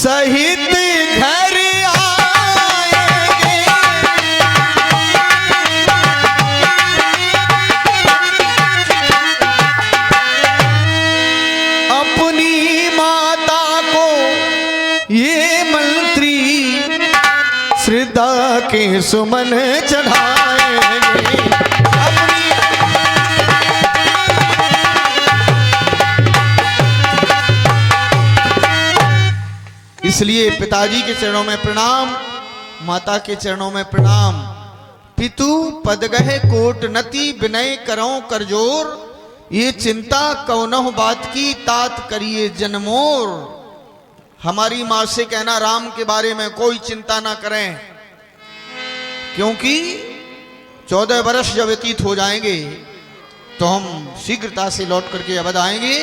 सहित घर आएंगे। अपनी माता को ये मंत्री श्रद्धा के सुमन चढ़ाएंगे। इसलिए पिताजी के चरणों में प्रणाम, माता के चरणों में प्रणाम। पितु पदगह कोट नति विनय करो करजोर, ये चिंता कौनहु बात की तात करिए जनमोर। हमारी माँ से कहना राम के बारे में कोई चिंता ना करें, क्योंकि 14 वर्ष जब व्यतीत हो जाएंगे तो हम शीघ्रता से लौट करके अवध आएंगे।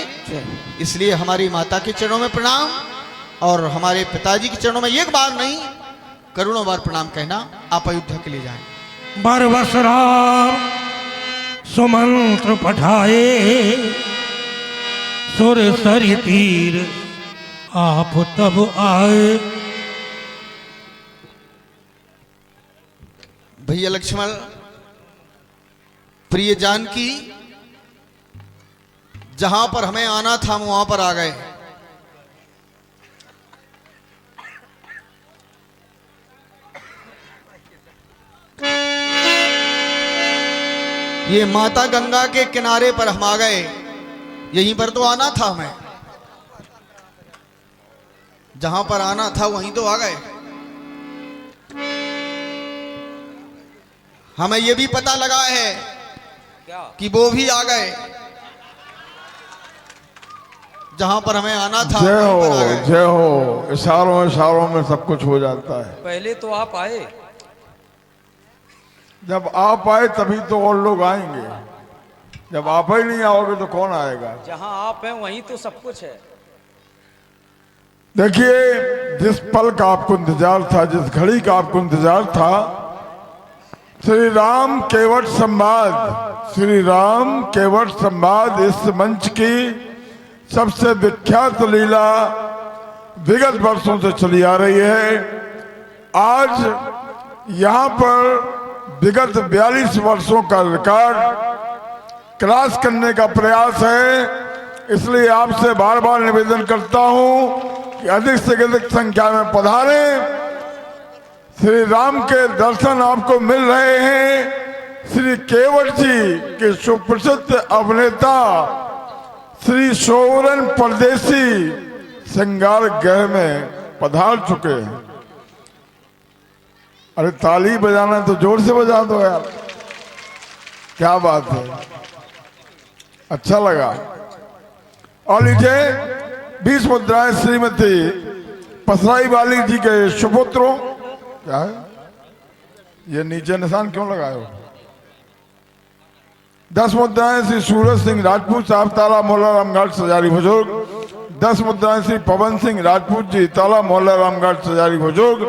इसलिए हमारी माता के चरणों में प्रणाम और हमारे पिताजी के चरणों में एक बार नहीं करोड़ों बार प्रणाम कहना। आप अयोध्या के लिए जाएं। बरबस राम सुमंत्र पठाए, सुर सरि तीर आप तब आए। भैया लक्ष्मण, प्रिय जानकी, जहां पर हमें आना था हम वहां पर आ गए। ये माता गंगा के किनारे पर हम आ गए। यहीं पर तो आना था हमें, जहां पर आना था वहीं तो आ गए। हमें यह भी पता लगा है कि वो भी आ गए, जहां पर हमें आना था। जय हो, जय हो। इशारों इशारों में सब कुछ हो जाता है। पहले तो आप आए, जब आप आए तभी तो और लोग आएंगे। जब आप ही नहीं आओगे तो कौन आएगा? जहां आप हैं वहीं तो सब कुछ है। देखिए, जिस पल का आपको इंतजार था, जिस घड़ी का आपको इंतजार था, श्री राम केवट संवाद, श्री राम केवट संवाद इस मंच की सबसे विख्यात लीला विगत वर्षों से चली आ रही है। आज यहाँ पर विगत 42 वर्षों का रिकॉर्ड क्रॉस करने का प्रयास है। इसलिए आपसे बार बार निवेदन करता हूं कि अधिक से अधिक संख्या में पधारें। श्री राम के दर्शन आपको मिल रहे हैं। श्री केवट जी के सुप्रसिद्ध अभिनेता श्री सोवरन परदेसी श्रृंगार गृह में पधार चुके हैं। अरे ताली बजाना तो जोर से बजा दो यार, क्या बात है, अच्छा लगा। और लीजिए 20 मुद्राएं श्रीमती पसराई वाली जी के सुपुत्रों। क्या है ये नीचे निशान क्यों लगाए हो? 10 मुद्राएं श्री सूरज सिंह राजपूत साहब ताला मोहल्ला रामघाट सजारी बुजुर्ग। 10 मुद्राएं श्री पवन सिंह राजपूत जी ताला मोहल्ला रामघाट सजारी बुजुर्ग।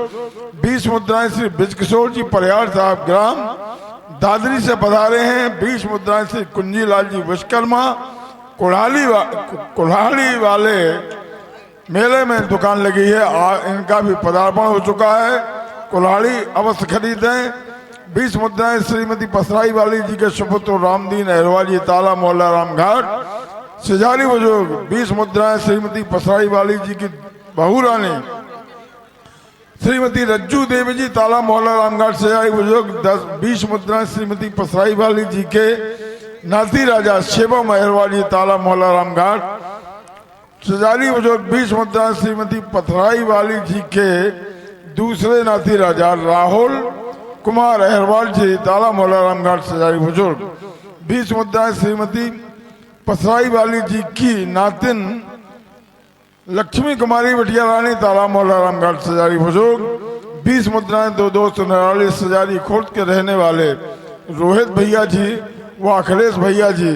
20 मुद्राएं श्री ब्रजकिशोर जी परिहार साहब ग्राम दादरी से पधारे हैं। 20 मुद्राएं श्री कुंजी लाल जी विश्वकर्मा कुल्हाड़ी वाले मेले में दुकान लगी है, इनका भी पदार्पण हो चुका है। कुल्हाड़ी अवश्य खरीदें। 20 मुद्राएं श्रीमती पसराई वाली जी के सुपुत्र रामदीन अहरवाल जी ताला मोहल्ला रामघाट सजारी बुजुर्ग। 20 मुद्राएं श्रीमती पसराई वाली जी की बहू रानी श्रीमती रज्जू देवी जी ताला मोहल्ला रामघाट सजारी बुजुर्ग। 20 मुद्राएं श्रीमती पसराई वाली जी के नाती राजा शिवम अहरवाल जी ताला मोहल्ला रामघाट सजारी बुजुर्ग। 20 मुद्राएं श्रीमती पसराई वाली जी के दूसरे नाती राजा राहुल कुमार अहरवाल जी ताला मोहल्ला रामघाट सजारी बुजुर्ग। 20 मुद्राएं श्रीमती पसराई वाली जी की नातिन लक्ष्मी कुमारी बटिया रानी ताला मोहल्ला रामघाट सजारी बुजुर्ग। 20 मुद्राएं दो दोस्त नराली सजारी खोर्द के रहने वाले रोहित भैया जी व अखिलेश भैया जी।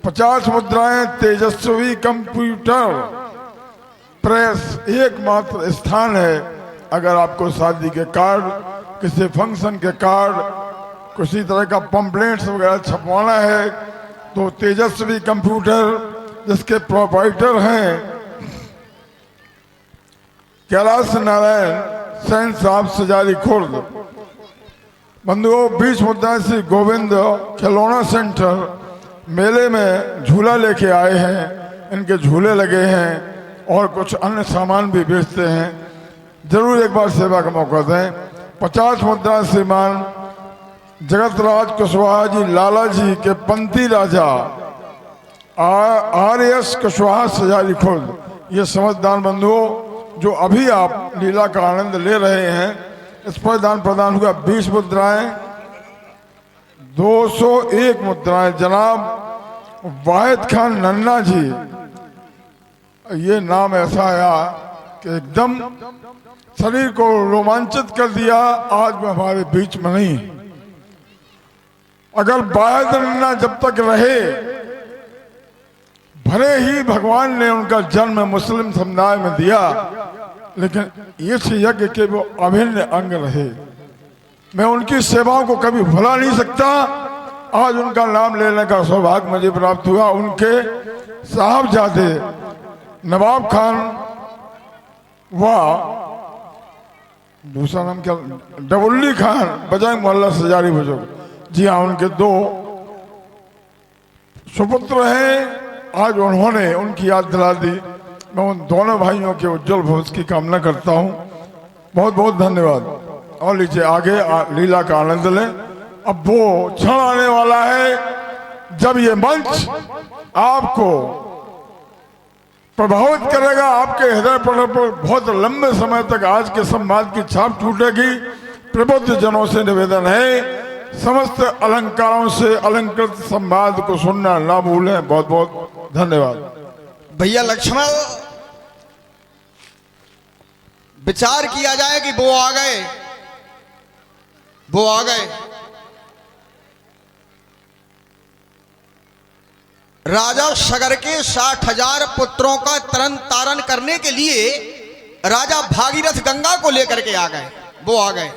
50 मुद्राएं तेजस्वी कंप्यूटर प्रेस एकमात्र स्थान है। अगर आपको शादी के कार्ड, किसी फंक्शन के कार्ड, किसी तरह का पंपलेट्स वगैरह छपवाना है तो तेजस्वी कंप्यूटर जिसके प्रोप्राइटर हैं कैलाश नारायण सैन साहब सजारी खुर्द। बंधुओं, बीच मुद्रा श्री गोविंद खिलौना सेंटर मेले में झूला लेके आए हैं। इनके झूले लगे हैं और कुछ अन्य सामान भी बेचते हैं। जरूर एक बार सेवा का मौका दें। 50 मुद्रा श्रीमान जगतराज कुशवाहा जी लाला जी के पंथी राजा RS कुशवाहा सजारी खुर्द। ये समझदार बंधुओं, जो अभी आप लीला का आनंद ले रहे हैं, इस पर दान प्रदान हुआ 20 मुद्राएं, 201 मुद्राएं। जनाब वाहिद खान नन्ना जी, ये नाम ऐसा आया कि एकदम शरीर को रोमांचित कर दिया। आज में हमारे बीच में नहीं। अगर वाहिद नन्ना जब तक रहे, भले ही भगवान ने उनका जन्म मुस्लिम समुदाय में दिया, लेकिन इस यज्ञ के वो अभिन्न अंग रहे। मैं उनकी सेवाओं को कभी भुला नहीं सकता। आज उनका नाम लेने का सौभाग्य मुझे प्राप्त हुआ। उनके साहबजादे नवाब खान व दूसरा नाम क्या, डबुल्ली खान बजरंग मोहल्ला सजारी बुजुर्ग। जी हाँ, उनके 2 सुपुत्र हैं। आज उन्होंने उनकी याद दिला दी। मैं उन दोनों भाइयों के उज्जवल भविष्य की कामना करता हूं। बहुत बहुत धन्यवाद। और लीजिए आगे लीला का आनंद लें। अब वो क्षण आने वाला है जब ये मंच आपको प्रभावित करेगा। आपके हृदय पर बहुत लंबे समय तक आज के संवाद की छाप टूटेगी। प्रबुद्ध जनों से निवेदन है, समस्त अलंकारों से अलंकृत संवाद को सुनना ना भूलें। बहुत बहुत धन्यवाद। भैया लक्ष्मण, विचार किया जाए कि वो आ गए, वो आ गए। राजा सगर के 60,000 पुत्रों का तरन तारण करने के लिए राजा भागीरथ गंगा को लेकर के आ गए। वो आ गए,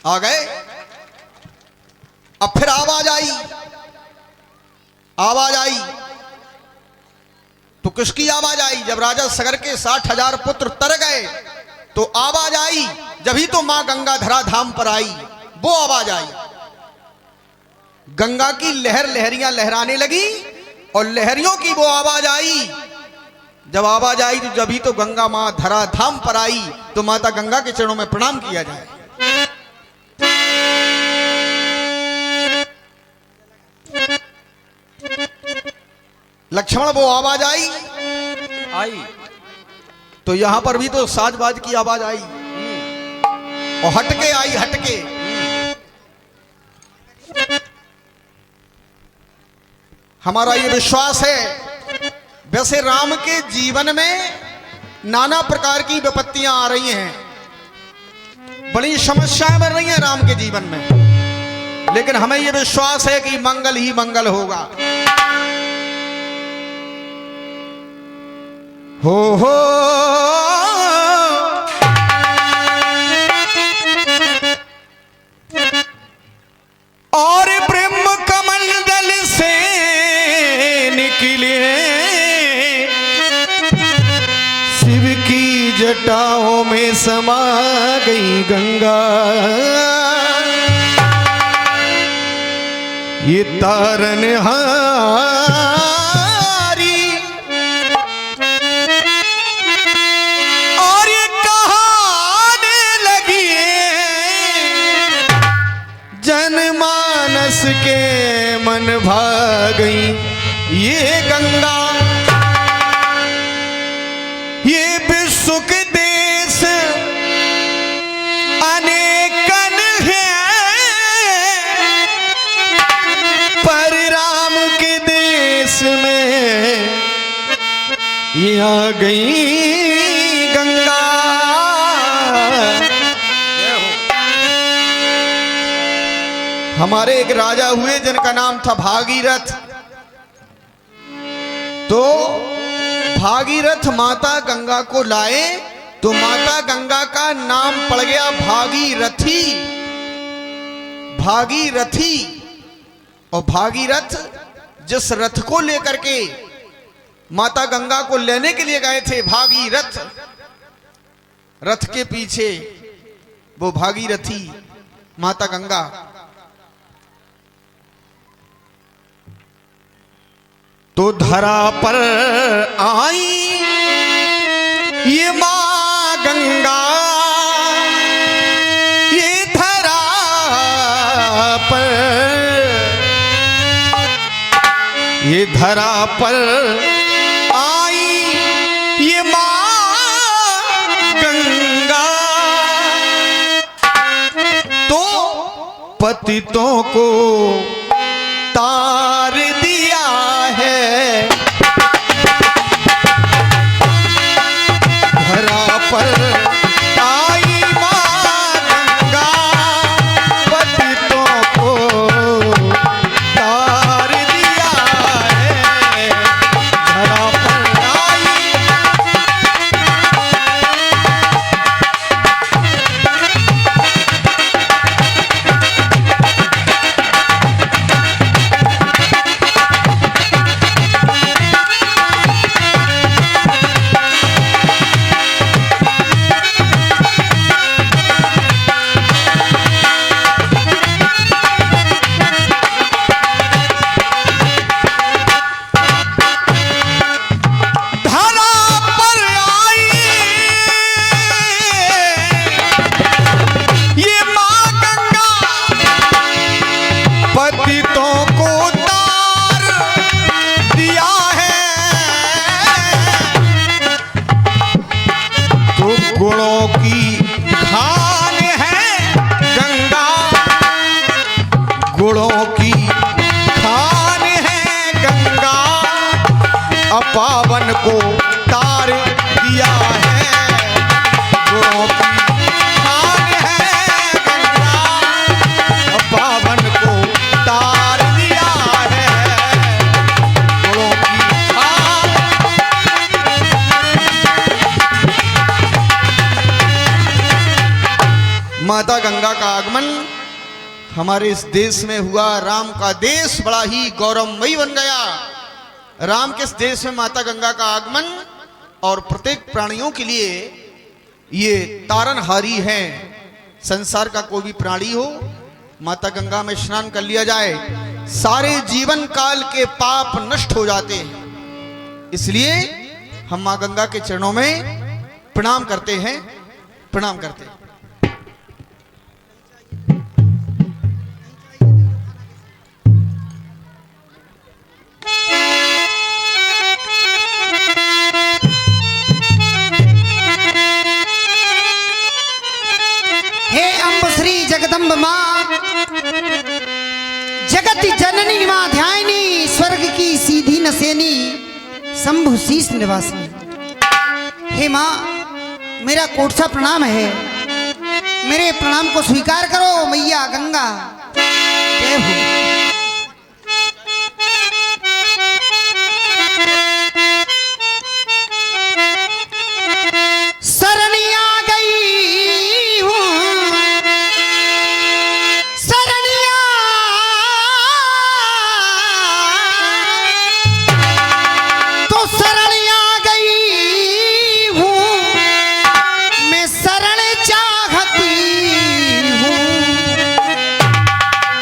आ गए। अब फिर आवाज आई, आवाज आई। तो किसकी आवाज आई? जब राजा सगर के 60,000 पुत्र तर गए तो आवाज आई, जभी तो मां गंगा धरा धाम पर आई। वो आवाज आई, गंगा की लहर लहरियां लहराने लगी और लहरियों की वो आवाज आई। जब आवाज आई तो जभी तो गंगा मां धरा धाम पर आई। तो माता गंगा के चरणों में प्रणाम किया जाए। लक्ष्मण, वो आवाज आई तो यहां पर भी तो साजबाज की आवाज आई और हटके आई, हटके। हमारा ये विश्वास है, वैसे राम के जीवन में नाना प्रकार की विपत्तियां आ रही हैं, बड़ी समस्याएं बन रही हैं राम के जीवन में, लेकिन हमें ये विश्वास है कि मंगल ही मंगल होगा। हो और ब्रह्म कमंडल से निकले शिव की जटाओं में समा गई गंगा। ये तारनहार के मन भाग गई ये गंगा। ये विश्व के देश अनेकन है, पर राम के देश में ये आ गई गंगा। हमारे एक राजा हुए जिनका नाम था भागीरथ। तो भागीरथ माता गंगा को लाए तो माता गंगा का नाम पड़ गया भागीरथी। भागीरथी और भागीरथ जिस रथ को लेकर के माता गंगा को लेने के लिए गए थे, भागीरथ रथ के पीछे वो भागीरथी माता गंगा। तो धरा पर आई ये मां गंगा, ये धरा पर, ये धरा पर आई ये मां गंगा। तो पतितों को तार दिया है, धरा पर आई मां गंगा, पतितों को तार दिया है, धरा पर आई। पतितों को तार दिया है, तो गुणों की खान है गंगा, गुणों की खान है गंगा, अपावन को तार दिया है, गुणों की खान है गंगा, अपावन को तार दिया है, गुणों की खान। माता गंगा का आगमन हमारे इस देश में हुआ। राम का देश बड़ा ही गौरवमयी बन गया। राम के इस देश में माता गंगा का आगमन और प्रत्येक प्राणियों के लिए ये तारनहारी है। संसार का कोई भी प्राणी हो, माता गंगा में स्नान कर लिया जाए, सारे जीवन काल के पाप नष्ट हो जाते हैं। इसलिए हम मां गंगा के चरणों में प्रणाम करते हैं, प्रणाम करते हैं। हे अम्ब श्री जगदम्ब मां, जगत जननी मां ध्यानी, स्वर्ग की सीधी नसेनी, शंभु शीश निवासिनी। हे मां, मेरा कोट सा प्रणाम है, मेरे प्रणाम को स्वीकार करो मैया गंगा। जय हो।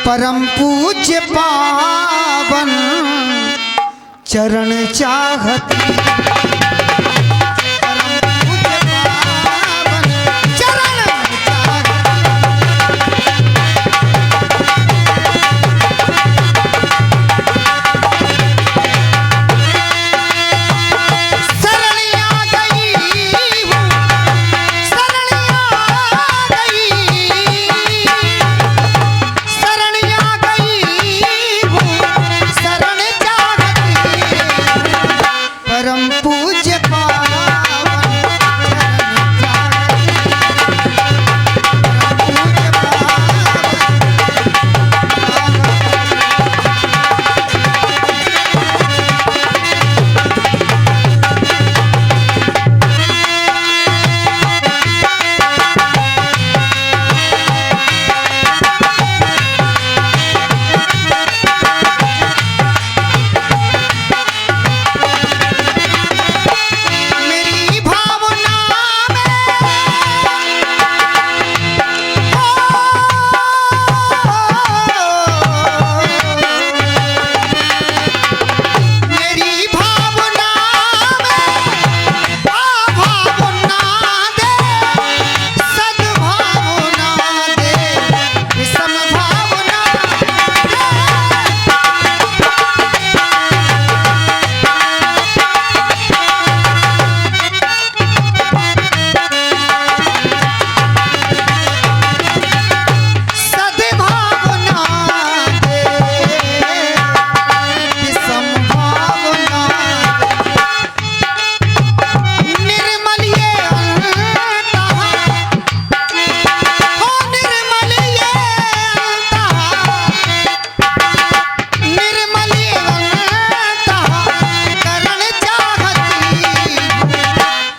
परम पूज्य पावन चरण चाहती, परम पूज्य पावन चरण परम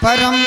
परम